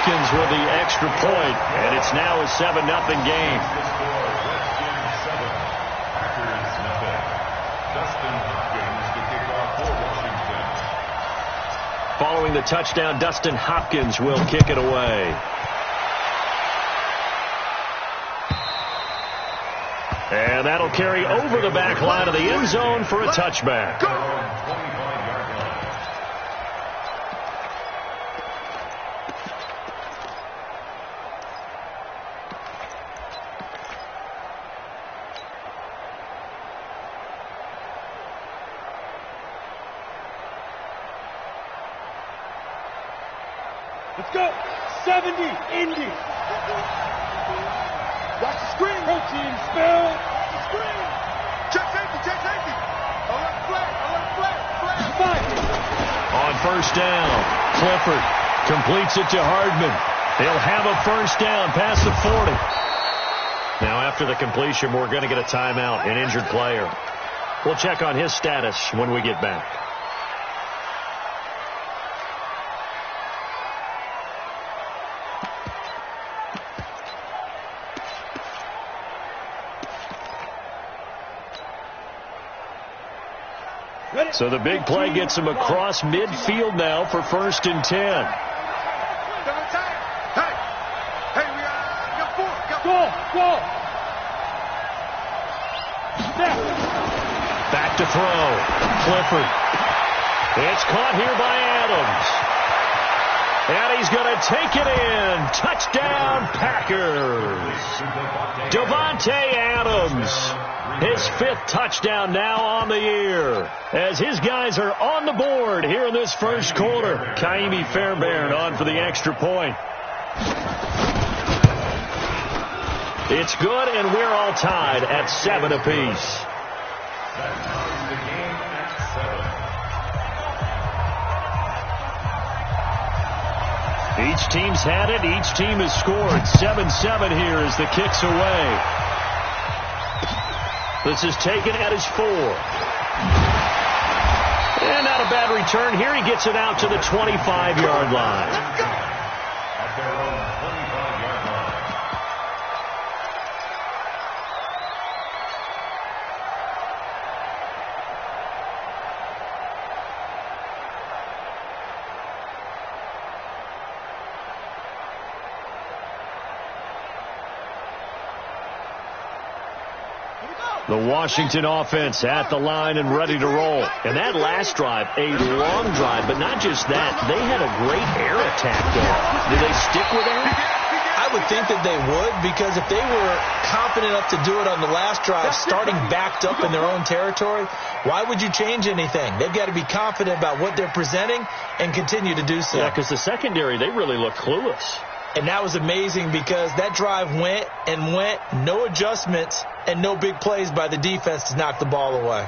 Haskins with the extra point, and it's now a 7-0 game. Following the touchdown, Dustin Hopkins will kick it away. And that'll carry over the back line of the end zone for a touchback. Let's go. 70, Indy. Watch the screen. Protein spill. Watch the screen. Check safety, check safety. Alert flag, flag. On first down, Clifford completes it to Hardman. They'll have a first down past the 40. Now after the completion, we're going to get a timeout, an injured player. We'll check on his status when we get back. So the big play gets him across midfield now for 1st and 10. Hey, we got 4. Go. Back to throw. Clifford. It's caught here by Adams. And he's going to take it in. Touchdown, Packers. Davante Adams. His 5th touchdown now on the year. As his guys are on the board here in this first quarter. Kaimi Fairbairn on for the extra point. It's good, and we're all tied at 7 apiece. Each team's had it. Each team has scored. 7-7 here as the kick's away. This is taken at his 4. And not a bad return here. He gets it out to the 25-yard line. At their own 25-yard line. The Washington offense at the line and ready to roll. And that last drive, a long drive, but not just that. They had a great air attack going. Do they stick with that? I would think that they would, because if they were confident enough to do it on the last drive, starting backed up in their own territory, why would you change anything? They've got to be confident about what they're presenting and continue to do so. Yeah, because the secondary, they really look clueless. And that was amazing because that drive went and went, no adjustments, and no big plays by the defense to knock the ball away.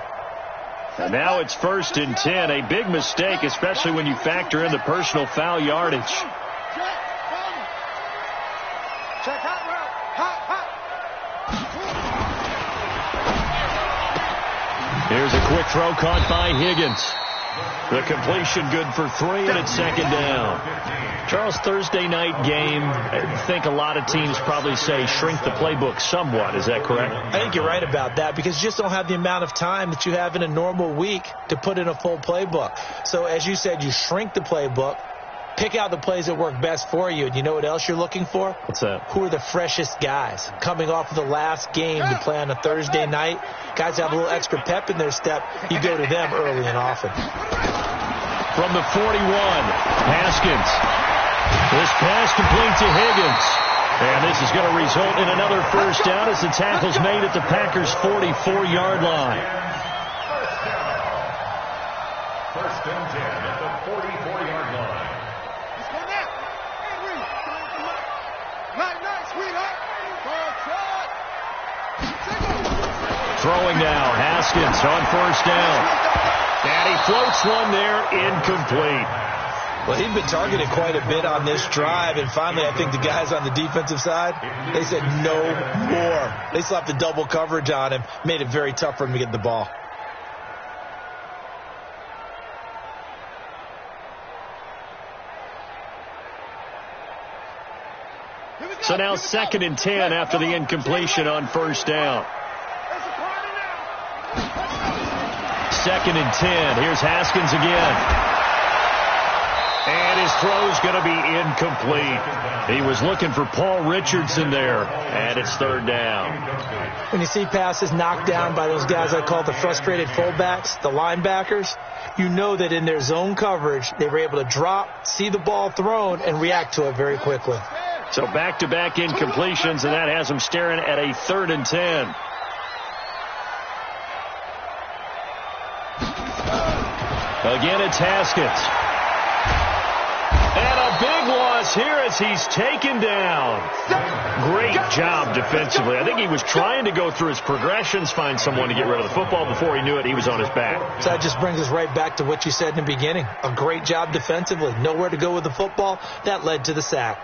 And now it's 1st and 10. A big mistake, especially when you factor in the personal foul yardage. Here's a quick throw caught by Higgins. The completion good for 3, and it's 2nd down. Charles, Thursday night game, I think a lot of teams probably say shrink the playbook somewhat. Is that correct? I think you're right about that, because you just don't have the amount of time that you have in a normal week to put in a full playbook. So as you said, you shrink the playbook, pick out the plays that work best for you. And you know what else you're looking for? What's that? Who are the freshest guys coming off of the last game to play on a Thursday night? Guys have a little extra pep in their step. You go to them early and often. From the 41, Haskins. This pass complete to Higgins. And this is going to result in another first down as the tackle's made at the Packers' 44-yard line. First and 10 at the 44-yard line. Throwing now, Haskins on first down. And he floats one there, incomplete. Well, he'd been targeted quite a bit on this drive, and finally I think the guys on the defensive side, they said no more. They slapped the double coverage on him, made it very tough for him to get the ball. So now 2nd and 10 after the incompletion on first down. 2nd and 10. Here's Haskins again. And his throw's going to be incomplete. He was looking for Paul Richardson there, and it's 3rd down. When you see passes knocked down by those guys I call the frustrated fullbacks, the linebackers, you know that in their zone coverage, they were able to drop, see the ball thrown, and react to it very quickly. So back-to-back incompletions, and that has them staring at a 3rd and 10. Again, it's Haskins. And a big loss here as he's taken down. Great job defensively. I think he was trying to go through his progressions, find someone to get rid of the football. Before he knew it, he was on his back. So that just brings us right back to what you said in the beginning. A great job defensively. Nowhere to go with the football. That led to the sack.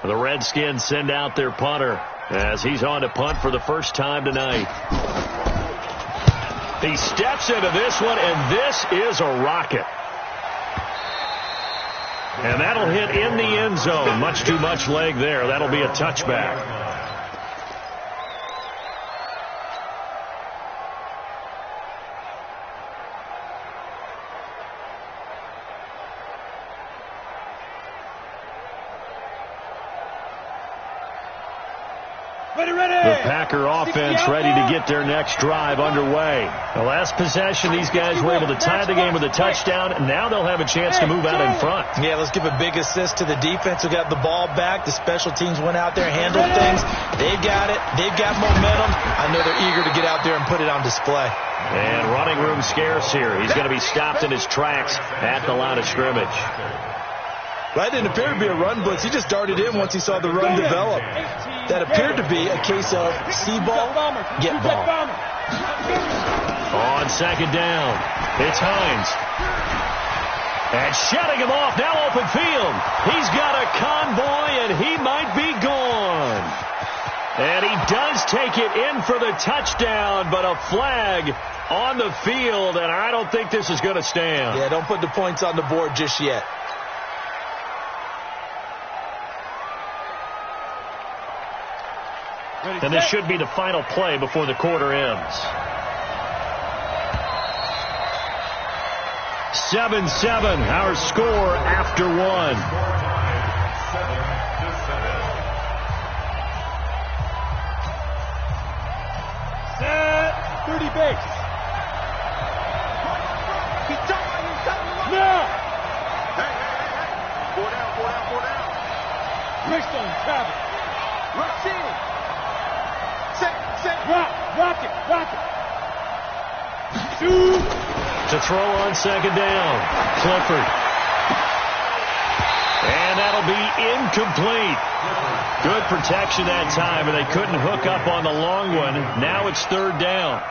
The Redskins send out their punter as he's on to punt for the first time tonight. He steps into this one, and this is a rocket. And that'll hit in the end zone. Much too much leg there. That'll be a touchback. The Packer offense ready to get their next drive underway. The last possession, these guys were able to tie the game with a touchdown, and now they'll have a chance to move out in front. Yeah, let's give a big assist to the defense who got the ball back. The special teams went out there, handled things. They've got it. They've got momentum. I know they're eager to get out there and put it on display. And running room scarce here. He's going to be stopped in his tracks at the line of scrimmage. That didn't appear to be a run blitz. He just darted in once he saw the run develop. That appeared to be a case of see ball, get ball. On 2nd down, it's Hines. And shutting him off, now open field. He's got a convoy, and he might be gone. And he does take it in for the touchdown, but a flag on the field, and I don't think this is going to stand. Yeah, don't put the points on the board just yet. And this should be the final play before the quarter ends. 7-7, our score after one. Set 30 base. Now. Hey. 4 down. Richardson, Travis. Rashid. Rock it. Shoot. To throw on 2nd down. Clifford. And that'll be incomplete. Good protection that time, and they couldn't hook up on the long one. Now it's 3rd down.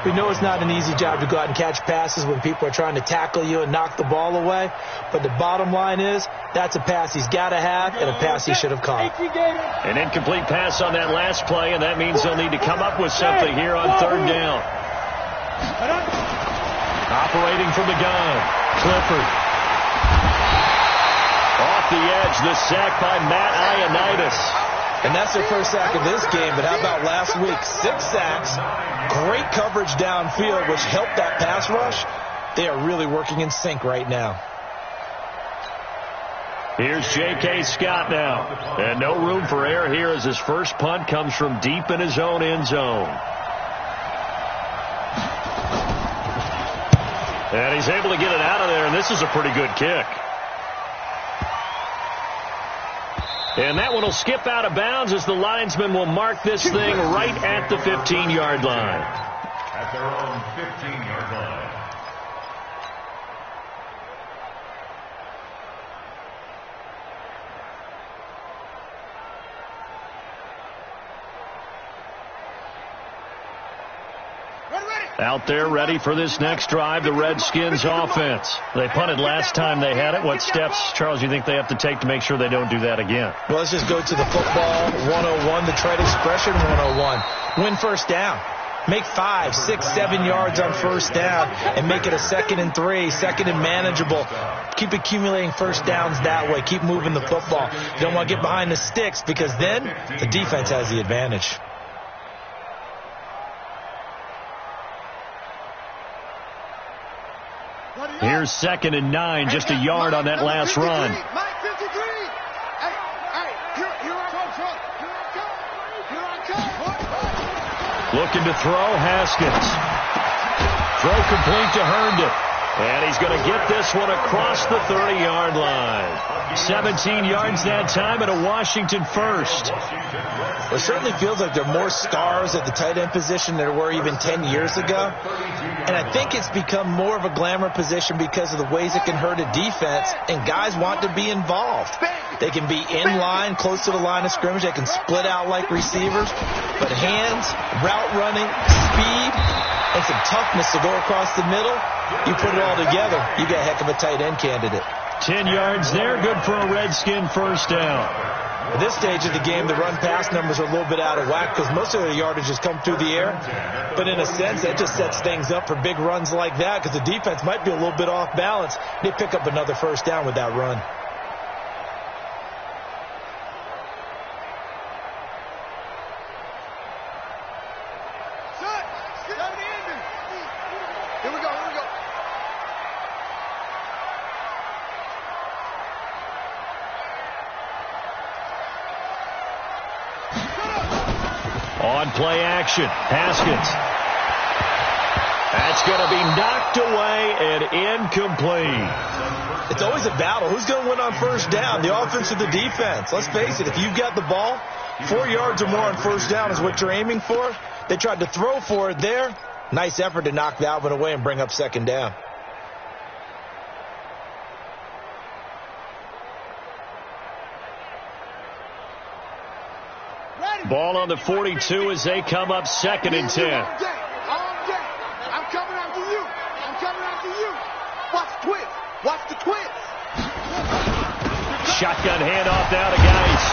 We know it's not an easy job to go out and catch passes when people are trying to tackle you and knock the ball away. But the bottom line is, that's a pass he's got to have and a pass he should have caught. An incomplete pass on that last play, and that means they'll need to come up with something here on 3rd down. Operating from the gun, Clifford. Off the edge, the sack by Matt Ioannidis. And that's their first sack of this game, but how about last week? 6 sacks, great coverage downfield, which helped that pass rush. They are really working in sync right now. Here's J.K. Scott now. And no room for error here as his first punt comes from deep in his own end zone. And he's able to get it out of there, and this is a pretty good kick. And that one will skip out of bounds as the linesman will mark this thing right at the 15-yard line. At their own 15-yard line. Out there ready for this next drive, the Redskins offense. They punted last time they had it. What steps, Charles, you think they have to take to make sure they don't do that again? Well, let's just go to the football 101, the trade expression 101. Win first down. Make 5, 6, 7 yards on first down and make it a 2nd and 3, 2nd and manageable. Keep accumulating first downs that way. Keep moving the football. You don't want to get behind the sticks because then the defense has the advantage. Here's 2nd and 9, just a yard on that last run. Looking to throw, Haskins. Throw complete to Herndon. And he's going to get this one across the 30-yard line. 17 yards that time and a Washington first. It certainly feels like there are more stars at the tight end position than there were even 10 years ago. And I think it's become more of a glamour position because of the ways it can hurt a defense, and guys want to be involved. They can be in line, close to the line of scrimmage. They can split out like receivers. But hands, route running, speed, and some toughness to go across the middle, you put it all together, you got a heck of a tight end candidate. 10 yards there, good for a Redskin first down. At this stage of the game, the run-pass numbers are a little bit out of whack because most of the yardage has come through the air. But in a sense, that just sets things up for big runs like that because the defense might be a little bit off balance. They pick up another first down with that run. On play action, Haskins. That's going to be knocked away and incomplete. It's always a battle. Who's going to win on first down, the offense or the defense? Let's face it, if you've got the ball, 4 yards or more on first down is what you're aiming for. They tried to throw for it there. Nice effort to knock that one away and bring up 2nd down. Ball on the 42 as they come up 2nd and 10. I'm coming after you. I'm coming after you. Watch the twist. Watch the twist. Shotgun handoff now to Geis.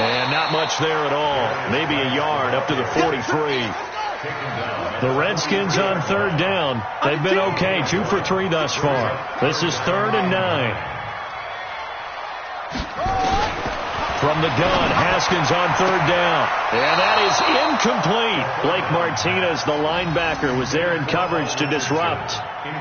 And not much there at all. Maybe a yard up to the 43. The Redskins on 3rd down. They've been okay. 2 for 3 thus far. This is 3rd and 9. From the gun, Haskins on 3rd down. And that is incomplete. Blake Martinez, the linebacker, was there in coverage to disrupt.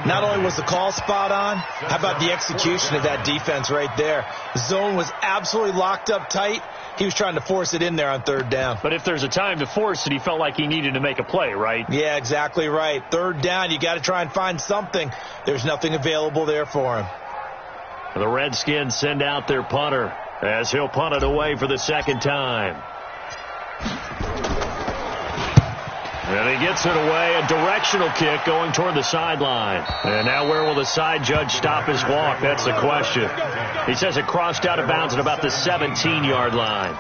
Not only was the call spot on, how about the execution of that defense right there? The zone was absolutely locked up tight. He was trying to force it in there on 3rd down. But if there's a time to force it, he felt like he needed to make a play, right? Yeah, exactly right. 3rd down, you got to try and find something. There's nothing available there for him. The Redskins send out their punter as he'll punt it away for the 2nd time. And he gets it away, a directional kick going toward the sideline. And now where will the side judge stop his walk? That's the question. He says it crossed out of bounds at about the 17-yard line.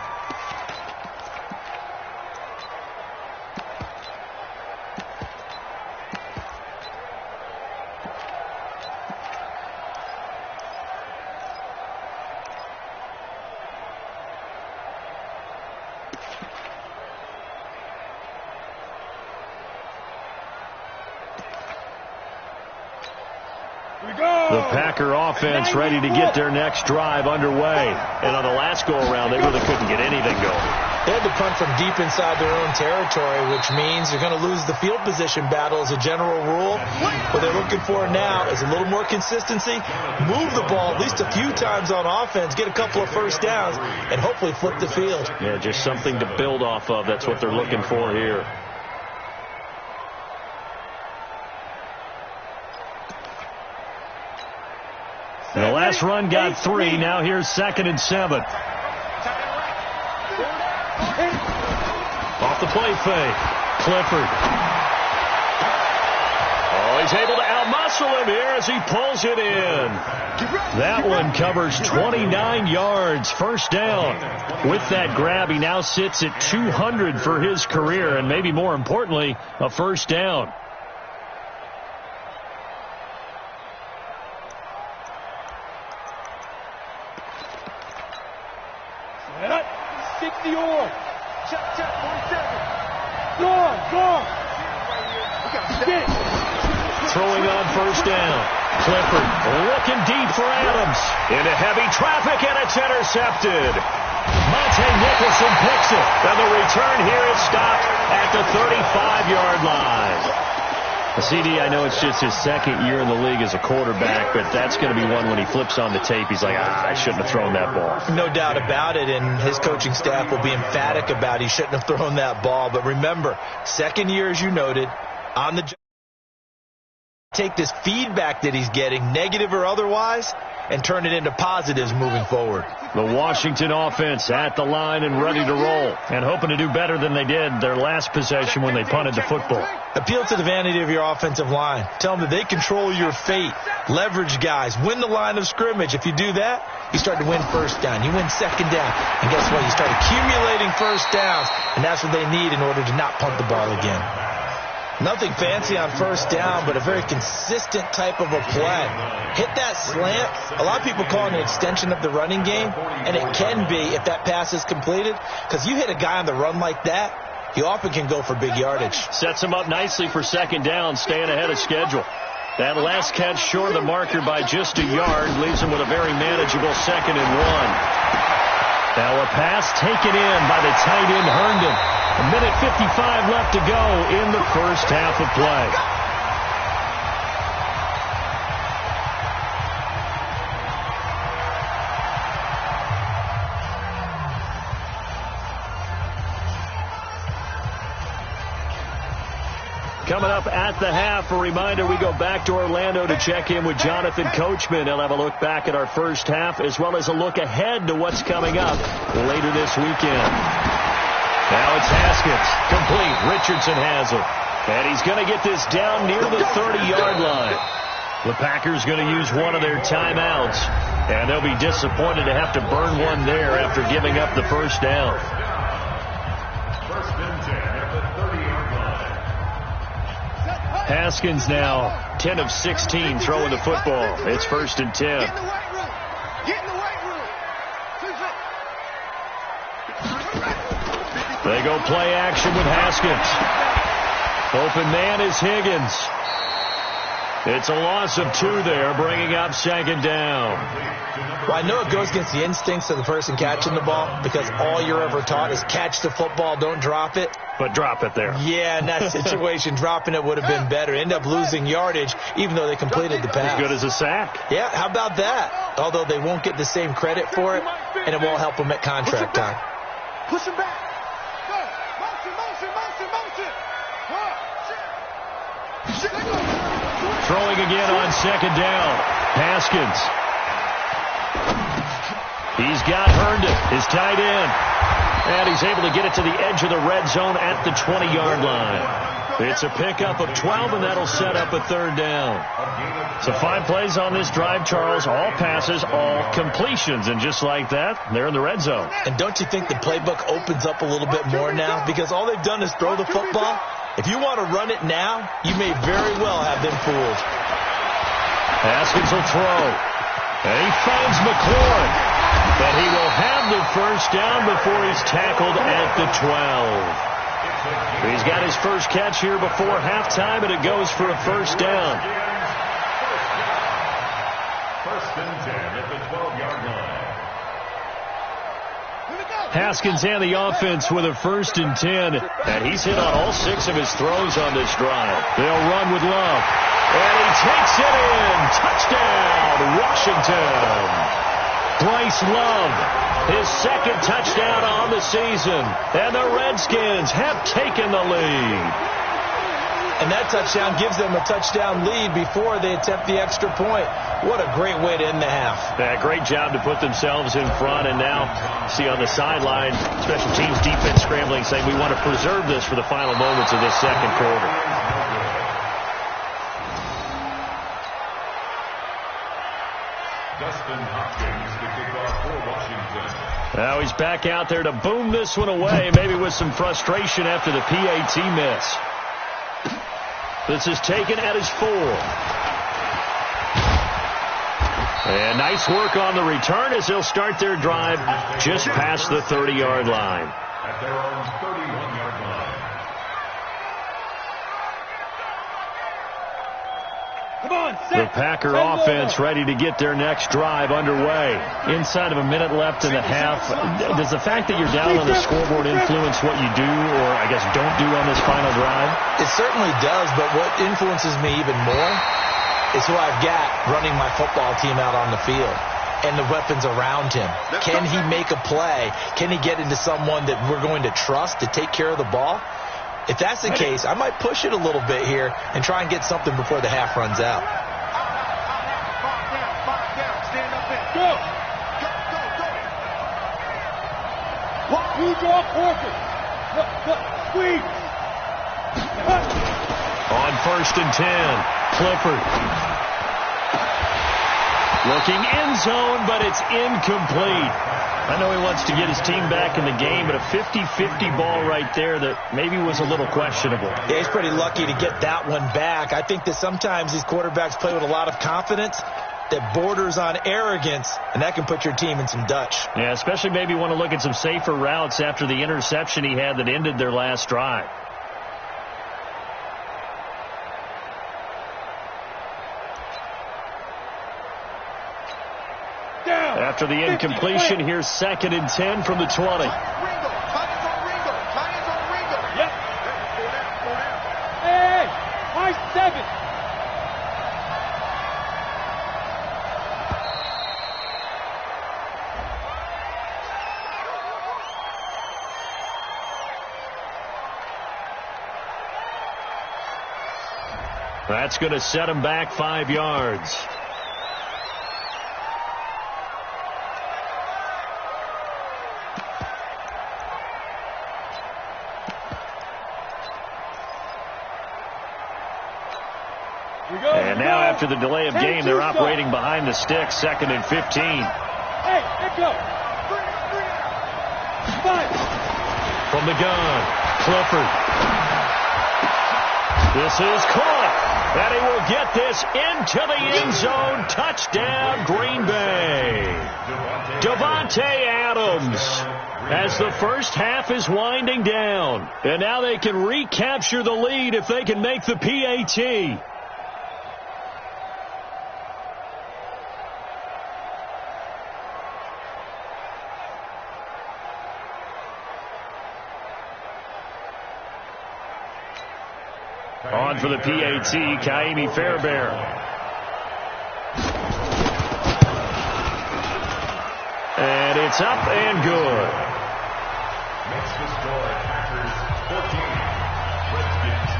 The Packer offense ready to get their next drive underway. And on the last go-around, they really couldn't get anything going. They had to punt from deep inside their own territory, which means they're going to lose the field position battle as a general rule. What they're looking for now is a little more consistency, move the ball at least a few times on offense, get a couple of first downs, and hopefully flip the field. Yeah, just something to build off of. That's what they're looking for here. And the last run got 3. Now here's 2nd and 7. Off the play fake. Clifford. Oh, he's able to outmuscle him here as he pulls it in. That one covers 29 yards. First down. With that grab, he now sits at 200 for his career, and maybe more importantly, a first down. Throwing on first down. Clifford looking deep for Adams. Into heavy traffic, and it's intercepted. Monte Nicholson picks it. And the return here is stopped at the 35-yard line. CD, I know it's just his second year in the league as a quarterback, but that's going to be one when he flips on the tape. He's like, I shouldn't have thrown that ball. No doubt about it, and his coaching staff will be emphatic about he shouldn't have thrown that ball. But remember, second year, as you noted, on the job. Take this feedback that he's getting, negative or otherwise, and turn it into positives moving forward. The Washington offense at the line and ready to roll, and hoping to do better than they did their last possession when they punted the football. Appeal to the vanity of your offensive line. Tell them that they control your fate. Leverage guys. Win the line of scrimmage. If you do that, you start to win first down. You win second down. And guess what? You start accumulating first downs, and that's what they need in order to not punt the ball again. Nothing fancy on first down, but a very consistent type of a play. Hit that slant. A lot of people call it an extension of the running game, and it can be if that pass is completed, because you hit a guy on the run like that, he often can go for big yardage. Sets him up nicely for second down, staying ahead of schedule. That last catch short of the marker by just a yard leaves him with a very manageable 2nd and 1. Now a pass taken in by the tight end Herndon. A minute 55 left to go in the first half of play. Coming up at the half, a reminder, we go back to Orlando to check in with Jonathan Coachman. He'll have a look back at our first half as well as a look ahead to what's coming up later this weekend. Now it's Haskins. Complete. Richardson has it. And he's going to get this down near the 30-yard line. The Packers going to use one of their timeouts. And they'll be disappointed to have to burn one there after giving up the first down. First and 10 at the 30-yard line. Haskins now 10 of 16 throwing the football. It's first and 10. Get in the weight room. Get in the weight room. They go play action with Haskins. Open man is Higgins. It's a loss of 2 there, bringing up second down. Well, I know it goes against the instincts of the person catching the ball because all you're ever taught is catch the football, don't drop it. But drop it there. Yeah, in that situation, dropping it would have been better. End up losing yardage, even though they completed the pass. As good as a sack. Yeah, how about that? Although they won't get the same credit for it, and it won't help them at contract time. Push him back. Throwing again on second down. Haskins. He's got Herndon, his tight end. And he's able to get it to the edge of the red zone at the 20-yard line. It's a pickup of 12, and that'll set up a third down. So 5 plays on this drive, Charles. All passes, all completions. And just like that, they're in the red zone. And don't you think the playbook opens up a little bit more now? Because all they've done is throw the football. If you want to run it now, you may very well have been fooled. Haskins will throw. And he finds McLaurin. But he will have the first down before he's tackled at the 12. He's got his first catch here before halftime, and it goes for a first down. First and 10 at the 12-yard line. Haskins and the offense with a first and 10. And he's hit on all 6 of his throws on this drive. They'll run with Love. And he takes it in. Touchdown, Washington. Bryce Love, his second touchdown on the season. And the Redskins have taken the lead. And that touchdown gives them a touchdown lead before they attempt the extra point. What a great way to end the half. Yeah, great job to put themselves in front. And now, see on the sideline, special teams defense scrambling, saying we want to preserve this for the final moments of this second quarter. Dustin Hopkins to kick off for Washington. Now he's back out there to boom this one away, maybe with some frustration after the PAT miss. This is taken at his 4. And nice work on the return as they'll start their drive just past the 30-yard line. At their own 31-yard line. The Packer offense ready to get their next drive underway. Inside of a minute left in the half, does the fact that you're down on the scoreboard influence what you do, or I guess don't do on this final drive? It certainly does, but what influences me even more is who I've got running my football team out on the field and the weapons around him. Can he make a play? Can he get into someone that we're going to trust to take care of the ball? If that's the case, I might push it a little bit here and try and get something before the half runs out. Go. Use your focus. Squeeze. On 1st and 10, Clifford. Looking end zone, but it's incomplete. I know he wants to get his team back in the game, but a 50-50 ball right there that maybe was a little questionable. Yeah, he's pretty lucky to get that one back. I think that sometimes these quarterbacks play with a lot of confidence that borders on arrogance, and that can put your team in some Dutch. Yeah, especially maybe want to look at some safer routes after the interception he had that ended their last drive. After the incompletion, here's 2nd and 10 from the 20. Yep. Hey, my 7. That's going to set him back 5 yards. And now after the delay of game, they're operating behind the sticks, 2nd and 15. Hey, let go. From the gun, Clifford. This is caught. And he will get this into the end zone. Touchdown, Green Bay. Davante Adams, as the first half is winding down. And now they can recapture the lead if they can make the PAT. On for the PAT, Kaimi Fairbairn. And it's up and good. Makes the score Packers 14, Redskins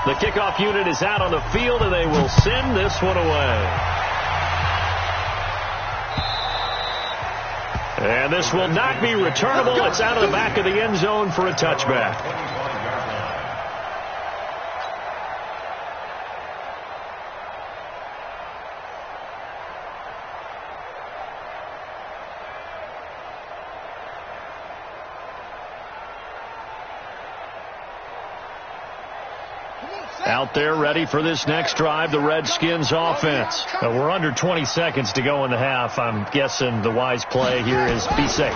13. The kickoff unit is out on the field, and they will send this one away. And this will not be returnable. It's out of the back of the end zone for a touchback. Out there ready for this next drive, the Redskins offense. We're under 20 seconds to go in the half. I'm guessing the wise play here is be safe.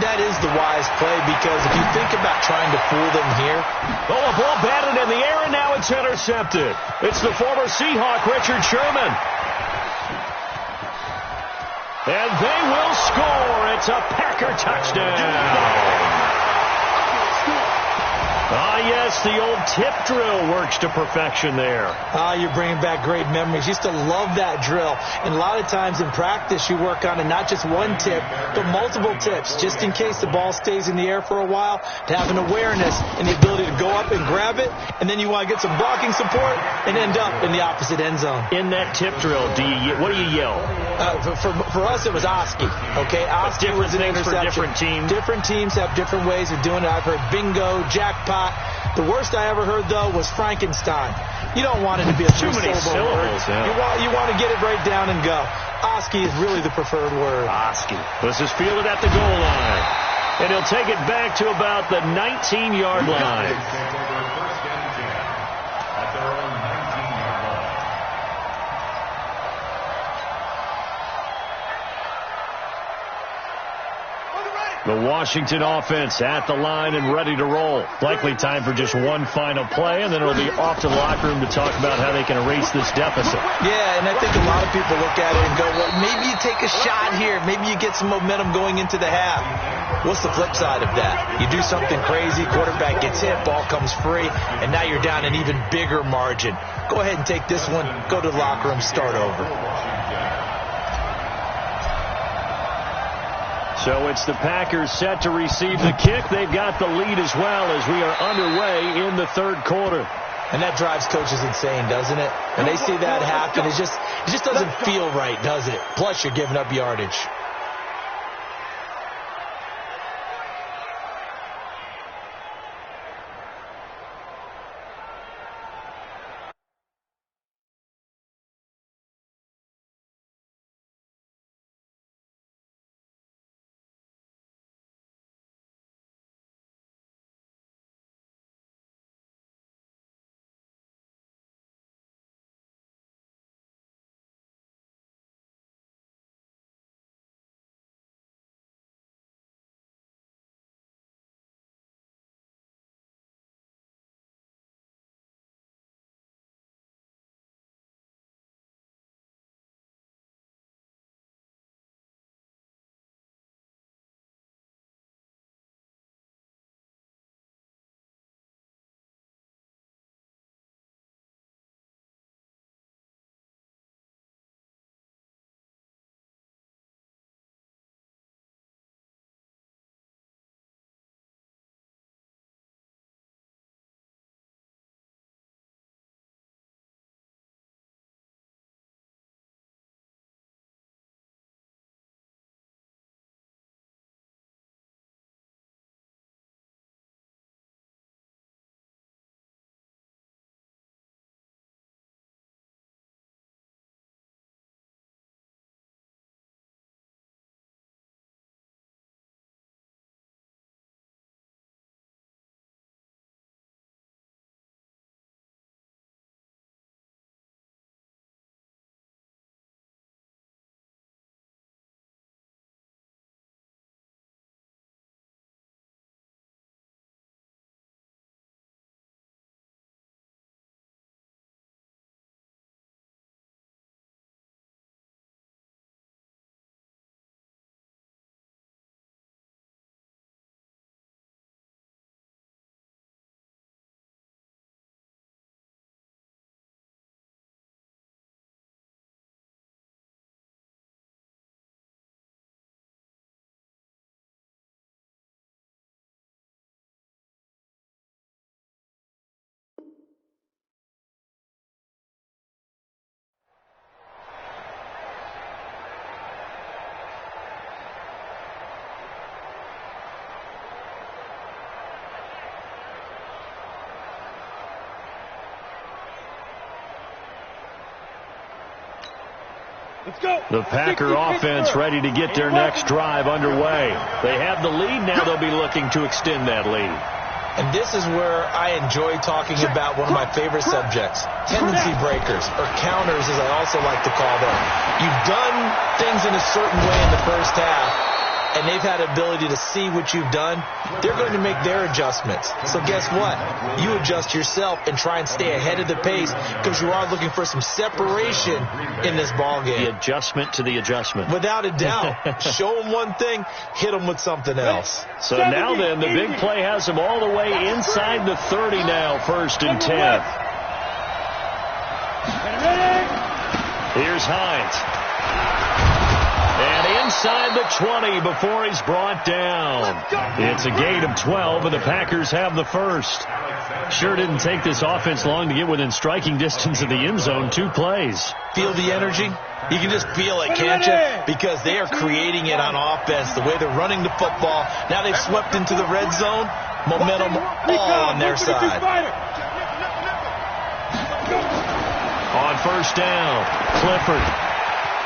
That is the wise play, because if you think about trying to fool them here. Oh, a ball batted in the air, and now it's intercepted. It's the former Seahawk, Richard Sherman. And they will score. It's a Packer touchdown. Ah, yes, the old tip drill works to perfection there. Ah, you're bringing back great memories. Used to love that drill. And a lot of times in practice, you work on it, not just one tip, but multiple tips, just in case the ball stays in the air for a while, to have an awareness and the ability to go up and grab it, and then you want to get some blocking support and end up in the opposite end zone. In that tip drill, what do you yell? For us, it was Oski. Okay, Oski was an interception. For different teams. Different teams have different ways of doing it. I've heard bingo, jackpot. The worst I ever heard, though, was Frankenstein. You don't want it to be a too many syllables. Yeah. You want to get it right down and go. Oski is really the preferred word. Oski. This is fielded at the goal line. And he'll take it back to about the 19-yard line. The Washington offense at the line and ready to roll. Likely time for just one final play, and then it'll be off to the locker room to talk about how they can erase this deficit. Yeah, and I think a lot of people look at it and go, well, maybe you take a shot here. Maybe you get some momentum going into the half. What's the flip side of that? You do something crazy, quarterback gets hit, ball comes free, and now you're down an even bigger margin. Go ahead and take this one, go to the locker room, start over. So it's the Packers set to receive the kick. They've got the lead as well as we are underway in the third quarter. And that drives coaches insane, doesn't it? When they see that happen, it just doesn't feel right, does it? Plus, you're giving up yardage. The Packer offense ready to get their next drive underway. They have the lead. Now they'll be looking to extend that lead. And this is where I enjoy talking about one of my favorite subjects, tendency breakers, or counters as I also like to call them. You've done things in a certain way in the first half, and they've had the ability to see what you've done. They're going to make their adjustments. So guess what? You adjust yourself and try and stay ahead of the pace because you are looking for some separation in this ball game. The adjustment to the adjustment. Without a doubt. Show them one thing, hit them with something else. So now then, the big play has them all the way inside the 30 now, 1st and 10. Here's Hines. And inside the 20 before he's brought down. It's a gain of 12, and the Packers have the first. Sure didn't take this offense long to get within striking distance of the end zone. 2 plays. Feel the energy? You can just feel it, can't you? Because they are creating it on offense, the way they're running the football. Now they've swept into the red zone. Momentum all on their side. On 1st down, Clifford.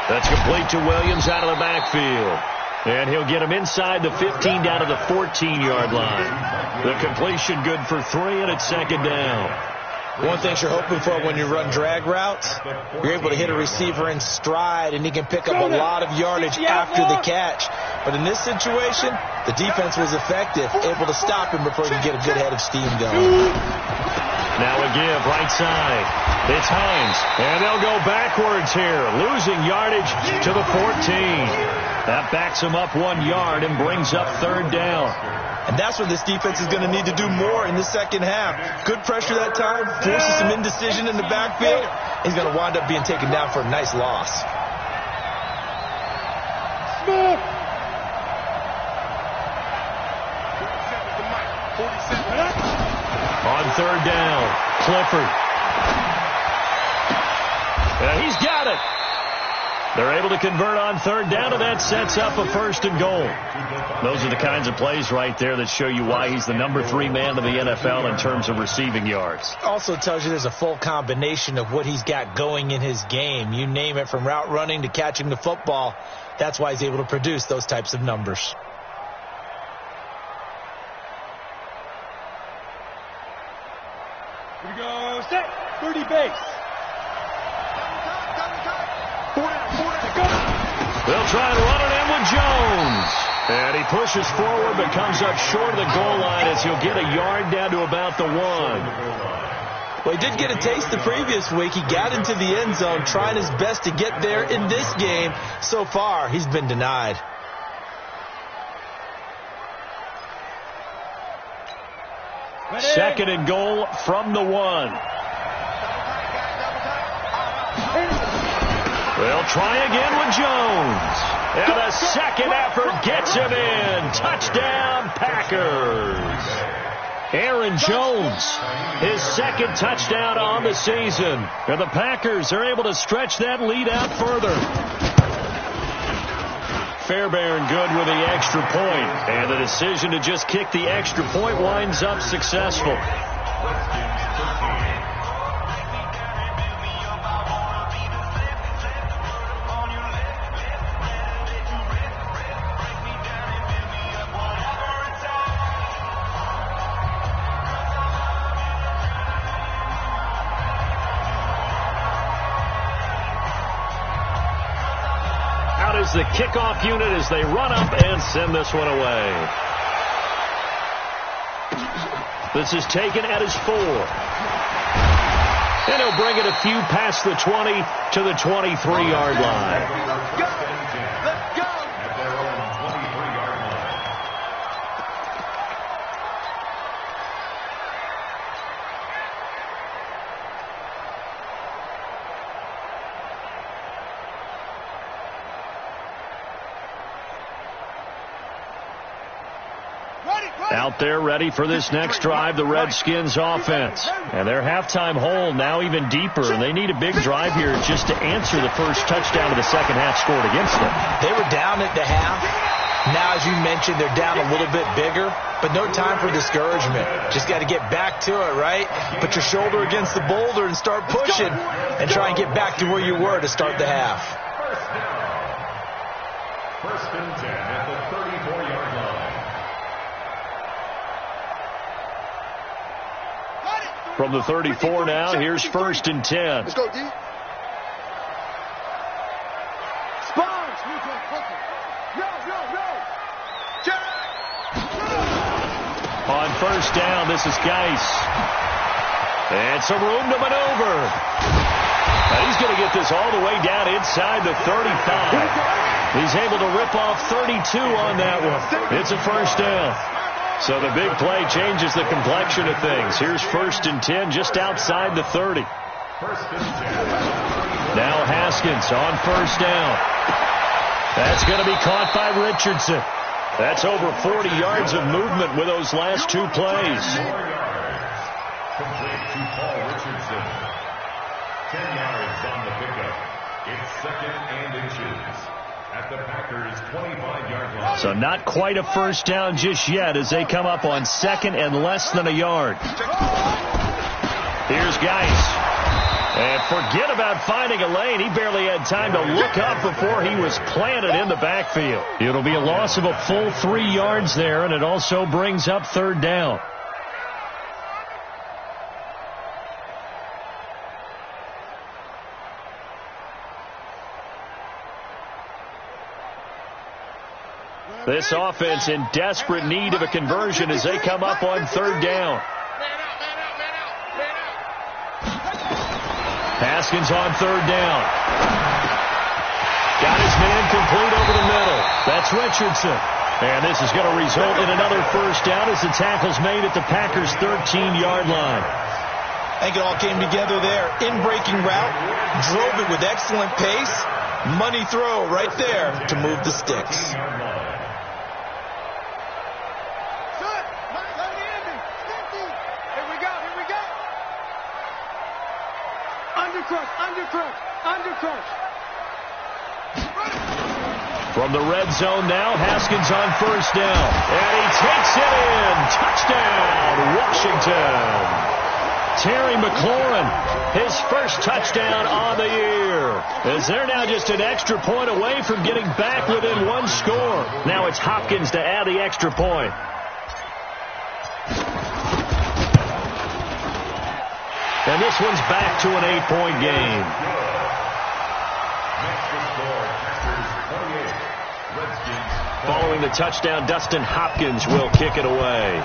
That's complete to Williams out of the backfield. And he'll get him inside the 15 down to the 14-yard line. The completion good for 3, and it's 2nd down. One thing you're hoping for when you run drag routes, you're able to hit a receiver in stride, and he can pick up a lot of yardage after the catch. But in this situation, the defense was effective, able to stop him before he could get a good head of steam going. Now a give, right side. It's Hines, and they'll go backwards here, losing yardage to the 14. That backs him up 1 yard and brings up third down. And that's what this defense is going to need to do more in the second half. Good pressure that time, forces some indecision in the backfield. He's going to wind up being taken down for a nice loss. On third down, Clifford. And he's got it. They're able to convert on third down, and that sets up a first and goal. Those are the kinds of plays right there that show you why he's the number 3 man in the NFL in terms of receiving yards. Also tells you there's a full combination of what he's got going in his game. You name it, from route running to catching the football. That's why he's able to produce those types of numbers. Here we go, set, 30 base. They'll try and run it in with Jones. And he pushes forward but comes up short of the goal line as he'll get a yard down to about the 1. Well, he did get a taste the previous week. He got into the end zone trying his best to get there in this game. So far, he's been denied. Second and goal from the 1. They'll try again with Jones. And a second effort gets him in. Touchdown, Packers. Aaron Jones, his second touchdown on the season. And the Packers are able to stretch that lead out further. Fairbairn good with the extra point. And the decision to just kick the extra point winds up successful. The kickoff unit as they run up and send this one away. This is taken at his 4. And he'll bring it a few past the 20 to the 23-yard line. Let's go! At their own 23-yard line. Out there ready for this next drive, the Redskins offense. And their halftime hole now even deeper, and they need a big drive here just to answer the first touchdown of the second half scored against them. They were down at the half. Now, as you mentioned, they're down a little bit bigger, but no time for discouragement. Just got to get back to it, right? Put your shoulder against the boulder and start pushing and try and get back to where you were to start the half. First and 10 at the 34-yard line. From the 34 now, here's first and 10. Let's go, D. Spons! Yo! Check! On first down, this is Geis. And some room to maneuver. Now he's going to get this all the way down inside the 35. He's able to rip off 32 on that one. It's a first down. So the big play changes the complexion of things. Here's first and 10 just outside the 30. Now Haskins on first down. That's going to be caught by Richardson. That's over 40 yards of movement with those last 2 plays. Complete to Paul Richardson. 10 yards on the pickup. It's second and inches at the Packers' 25-yard line. So not quite a first down just yet as they come up on second and less than a yard. Here's Geis. And forget about finding a lane. He barely had time to look up before he was planted in the backfield. It'll be a loss of a full 3 yards there, and it also brings up third down. This offense in desperate need of a conversion as they come up on third down. Haskins on third down. Got his man complete over the middle. That's Richardson. And this is going to result in another first down as the tackle's made at the Packers' 13-yard line. I think it all came together there. In-breaking route, drove it with excellent pace. Money throw right there to move the sticks. Undercrush. From the red zone now, Haskins on first down. And he takes it in. Touchdown, Washington. Terry McLaurin, his first touchdown on the year. As they're now just an extra point away from getting back within one score. Now it's Hopkins to add the extra point. And this one's back to an 8-point game. Following the touchdown, Dustin Hopkins will kick it away.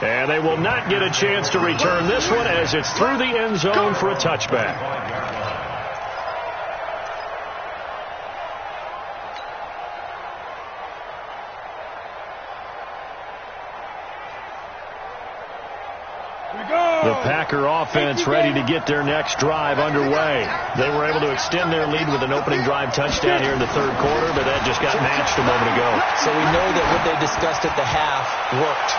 And they will not get a chance to return this one as it's through the end zone for a touchback. The Packer offense ready to get their next drive underway. They were able to extend their lead with an opening drive touchdown here in the third quarter, but that just got matched a moment ago. So we know that what they discussed at the half worked.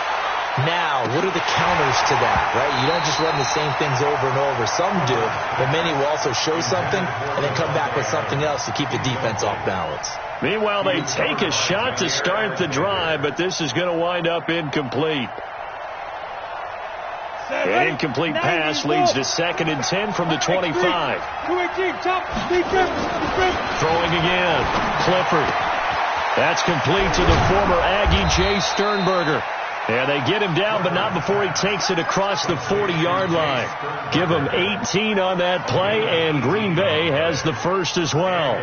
Now, what are the counters to that, right? You don't just run the same things over and over. Some do, but many will also show something and then come back with something else to keep the defense off balance. Meanwhile, they take a shot to start the drive, but this is going to wind up incomplete. An incomplete pass leads to 2nd and 10 from the 25. Throwing again. Clifford. That's complete to the former Aggie Jay Sternberger. And they get him down, but not before he takes it across the 40-yard line. Give him 18 on that play, and Green Bay has the first as well.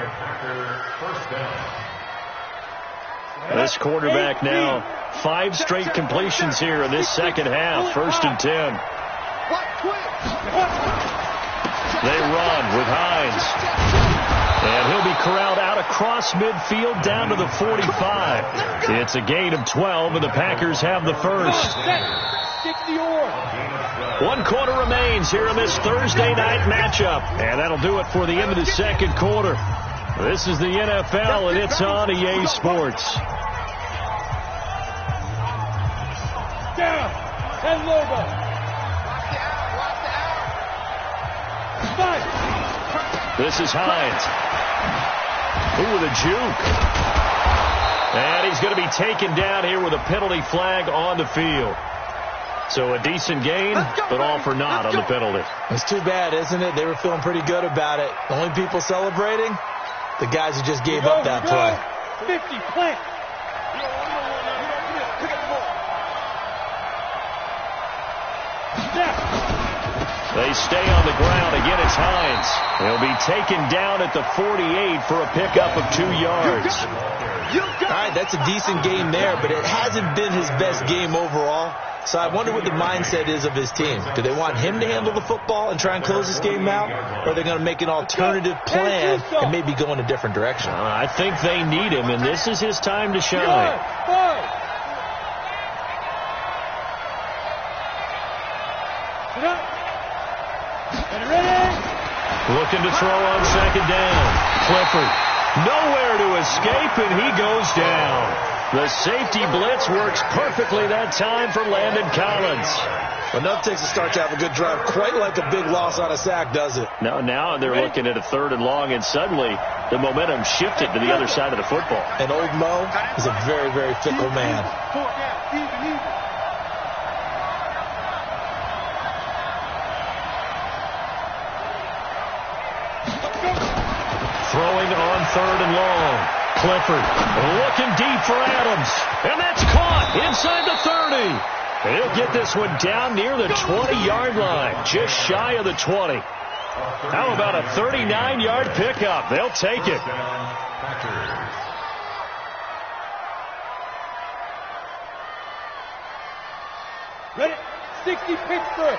This quarterback now, 5 straight completions here in this second half. 1st and 10. They run with Hines. And he'll be corralled out across midfield down to the 45. It's a gain of 12, and the Packers have the first. 1 quarter remains here in this Thursday night matchup. And that'll do it for the end of the second quarter. This is the NFL, and it's on EA Sports. Down. And Lobo. This is Hines. Ooh, with a juke. And he's going to be taken down here with a penalty flag on the field. So a decent gain, but all for naught on the penalty. It's too bad, isn't it? They were feeling pretty good about it. The only people celebrating, the guys who just gave up that play. 50, plant. They stay on the ground. Again, it's Hines. He'll be taken down at the 48 for a pickup of 2 yards. All right, that's a decent game there, but it hasn't been his best game overall. So I wonder what the mindset is of his team. Do they want him to handle the football and try and close this game out? Or are they going to make an alternative plan and maybe go in a different direction? I think they need him, and this is his time to shine. Looking to throw on second down. Clifford. Nowhere to escape, and he goes down. The safety blitz works perfectly that time for Landon Collins. Enough takes a start to have a good drive. Quite like a big loss on a sack, does it? Now they're looking at a 3rd and long, and suddenly the momentum shifted to the other side of the football. And old Mo is a very, very fickle man. Throwing on 3rd and long. Clifford looking deep for Adams. And that's caught inside the 30. He'll get this one down near the 20-yard line. Just shy of the 20. How about a 39-yard pickup? They'll take it. Ready? 60 Pittsburgh.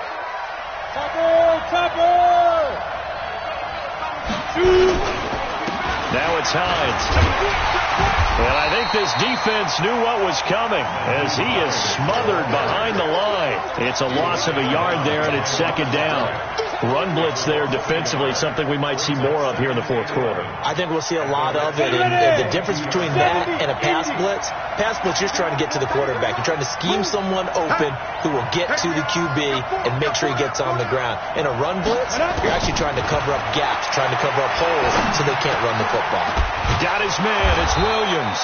Topper. Shoot. Now it's Hines. And I think this defense knew what was coming as he is smothered behind the line. It's a loss of a yard there, and it's second down. Run blitz there defensively, something we might see more of here in the fourth quarter. I think we'll see a lot of it. And the difference between that and a pass blitz, you're trying to get to the quarterback. You're trying to scheme someone open who will get to the QB and make sure he gets on the ground. In a run blitz, you're actually trying to cover up gaps, trying to cover up holes so they can't run the football. Got his man. It's Williams.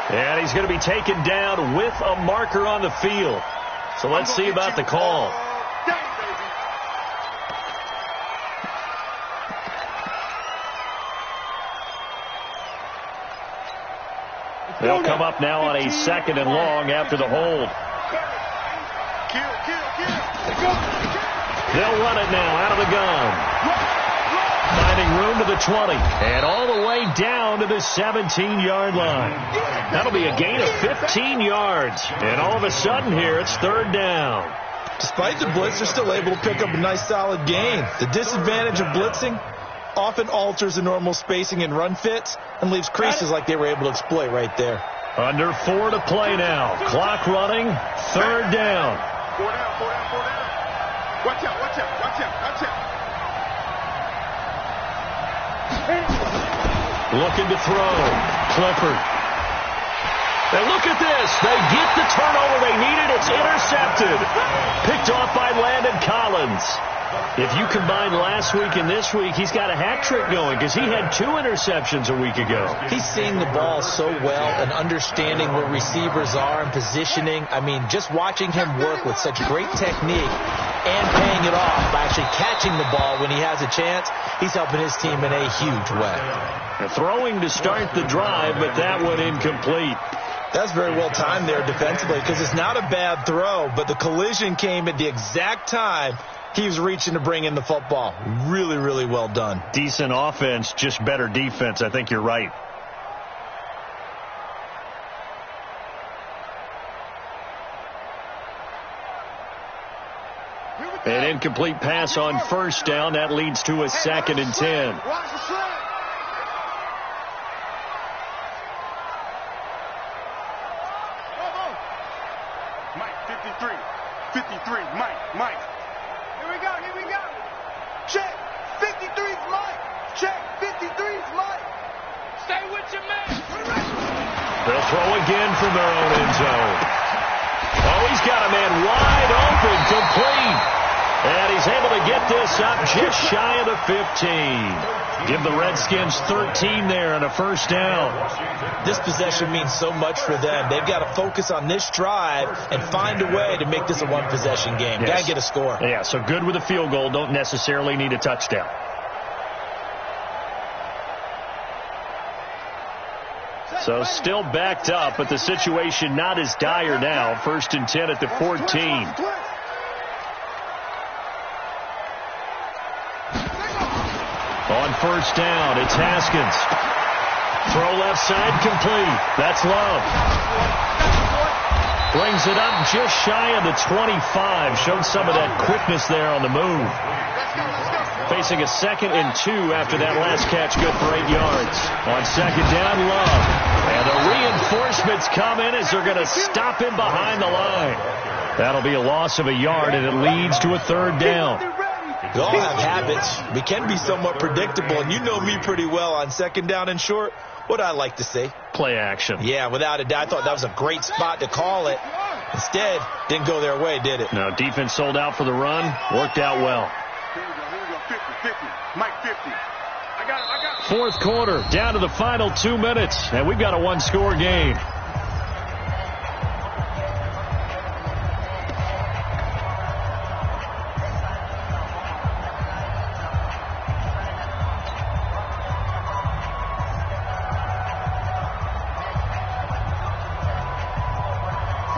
And he's going to be taken down with a marker on the field. So let's see about the call. They'll come up now on a second and long after the hold. They'll run it now out of the gun. Finding room to the 20. And all the way down to the 17-yard line. That'll be a gain of 15 yards. And all of a sudden here, it's third down. Despite the blitz, they're still able to pick up a nice solid gain. The disadvantage of blitzing often alters the normal spacing and run fits and leaves creases like they were able to exploit right there. Under 4 to play now. Clock running. Third down. 4 down. Watch out. Looking to throw. Clifford. And look at this. They get the turnover they needed. It's intercepted. Picked off by Landon Collins. If you combine last week and this week, he's got a hat trick going because he had 2 interceptions a week ago. He's seeing the ball so well and understanding where receivers are and positioning. I mean, just watching him work with such great technique and paying it off by actually catching the ball when he has a chance, he's helping his team in a huge way. Throwing to start the drive, but that one incomplete. That's very well timed there defensively because it's not a bad throw, but the collision came at the exact time he was reaching to bring in the football. Really, really well done. Decent offense, just better defense. I think you're right. An incomplete pass on first down. That leads to a 2nd and 10. Mike, 53, Mike. Here we go. Check, 53's Mike. Check, 53's Mike. Stay with your man. They'll throw again from their own end zone. Oh, he's got a man wide open, complete. And he's able to get this up just shy of the 15. Give the Redskins 13 there and a first down. This possession means so much for them. They've got to focus on this drive and find a way to make this a one-possession game. Yes. Got to get a score. Yeah, so good with a field goal. Don't necessarily need a touchdown. So still backed up, but the situation not as dire now. 1st and 10 at the 14. On first down, it's Haskins. Throw left side, complete. That's Love. Brings it up just shy of the 25. Showed some of that quickness there on the move. Facing a 2nd and 2 after that last catch, good for 8 yards. On second down, Love. And the reinforcements come in as they're going to stop him behind the line. That'll be a loss of a yard, and it leads to a 3rd down. We all have habits. We can be somewhat predictable, and you know me pretty well on 2nd down and short. What I like to say? Play action. Yeah, without a doubt. I thought that was a great spot to call it. Instead, didn't go their way, did it? No, defense sold out for the run. Worked out well. Here we go. 50. Mike, 50. I got it. Fourth quarter, down to the final 2 minutes, and we've got a 1-score game.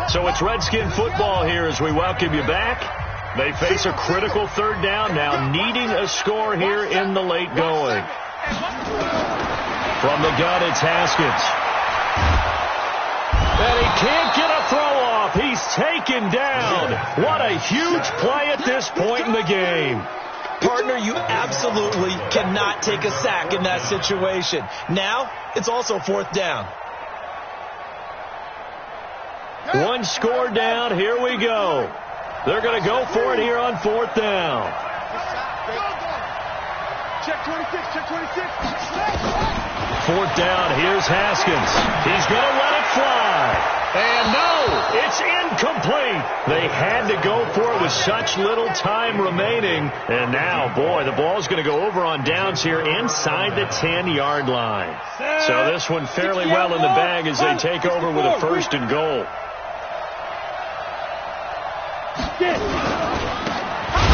So it's Redskin football here as we welcome you back. They face a critical third down now, needing a score here in the late going. From the gun, it's Haskins. And he can't get a throw off. He's taken down. What a huge play at this point in the game. Partner, you absolutely cannot take a sack in that situation. Now, it's also fourth down. One score down. Here we go. They're going to go for it here on fourth down. Check 26, check 26. Fourth down, here's Haskins. He's going to let it fly. And no, it's incomplete. They had to go for it with such little time remaining. And now, boy, the ball's going to go over on downs here inside the 10-yard line. So this one fairly well in the bag as they take over with a first and goal.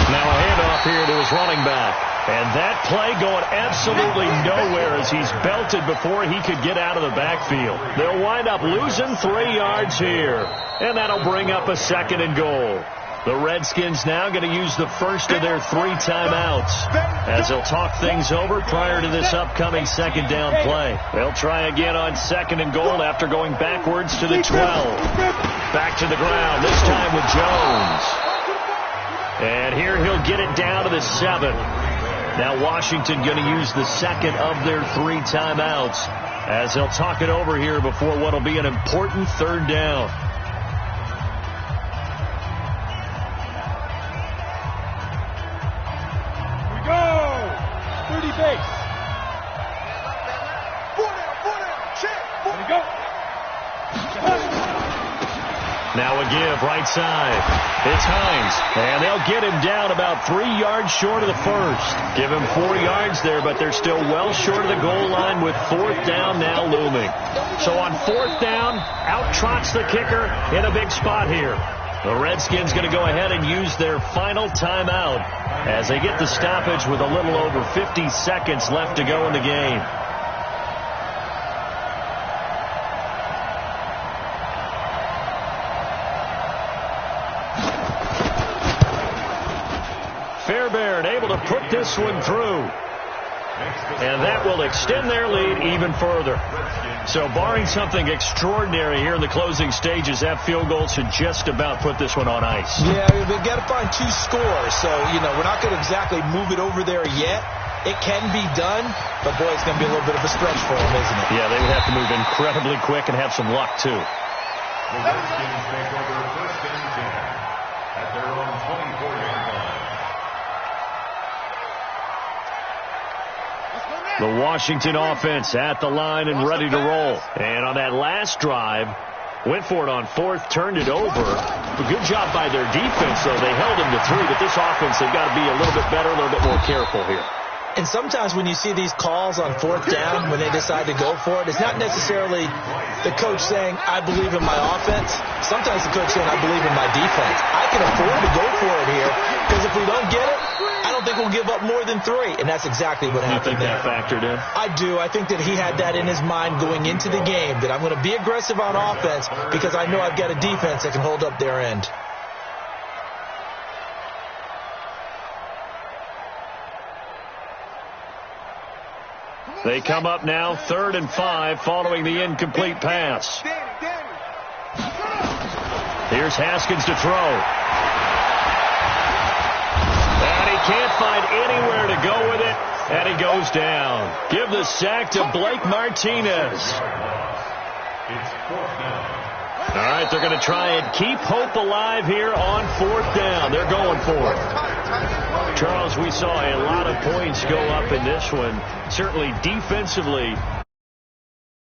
Now a handoff here to his running back. And that play going absolutely nowhere as he's belted before he could get out of the backfield. They'll wind up losing 3 yards here. And that'll bring up a second and goal. The Redskins now going to use the first of their 3 timeouts as they'll talk things over prior to this upcoming second down play. They'll try again on second and goal after going backwards to the 12. Back to the ground, this time with Jones. And here he'll get it down to the 7. Now Washington going to use the second of their 3 timeouts as they'll talk it over here before what will be an important third down. Here we go. 30 base. 4 down, check. Here we go. Now a give right side. It's Hines. And they'll get him down about 3 yards short of the first. Give him 4 yards there, but they're still well short of the goal line with fourth down now looming. So on fourth down, out trots the kicker in a big spot here. The Redskins going to go ahead and use their final timeout as they get the stoppage with a little over 50 seconds left to go in the game. Fairbairn able to put this one through. And that will extend their lead even further. So barring something extraordinary here in the closing stages, that field goal should just about put this one on ice. Yeah, they've got to find 2 scores. So, we're not going to exactly move it over there yet. It can be done, but boy, it's going to be a little bit of a stretch for them, isn't it? Yeah, they would have to move incredibly quick and have some luck, too. The Redskins take over first and 10 at their own 24-yard line. The Washington offense at the line and ready to roll. And on that last drive, went for it on fourth, turned it over. A good job by their defense, though. They held them to 3, but this offense, they've got to be a little bit better, a little bit more careful here. And sometimes when you see these calls on fourth down, when they decide to go for it, it's not necessarily the coach saying, I believe in my offense. Sometimes the coach saying, I believe in my defense. I can afford to go for it here because if we don't get it, I don't think we'll give up more than 3. And that's exactly what happened there. You think that factored in? I do. I think that he had that in his mind going into the game, that I'm going to be aggressive on offense because I know I've got a defense that can hold up their end. They come up now, 3rd and 5, following the incomplete pass. Here's Haskins to throw. And he can't find anywhere to go with it, and he goes down. Give the sack to Blake Martinez. It's 4th down. All right, they're going to try and keep hope alive here on 4th down. They're going for it. Charles, we saw a lot of points go up in this one. Certainly defensively,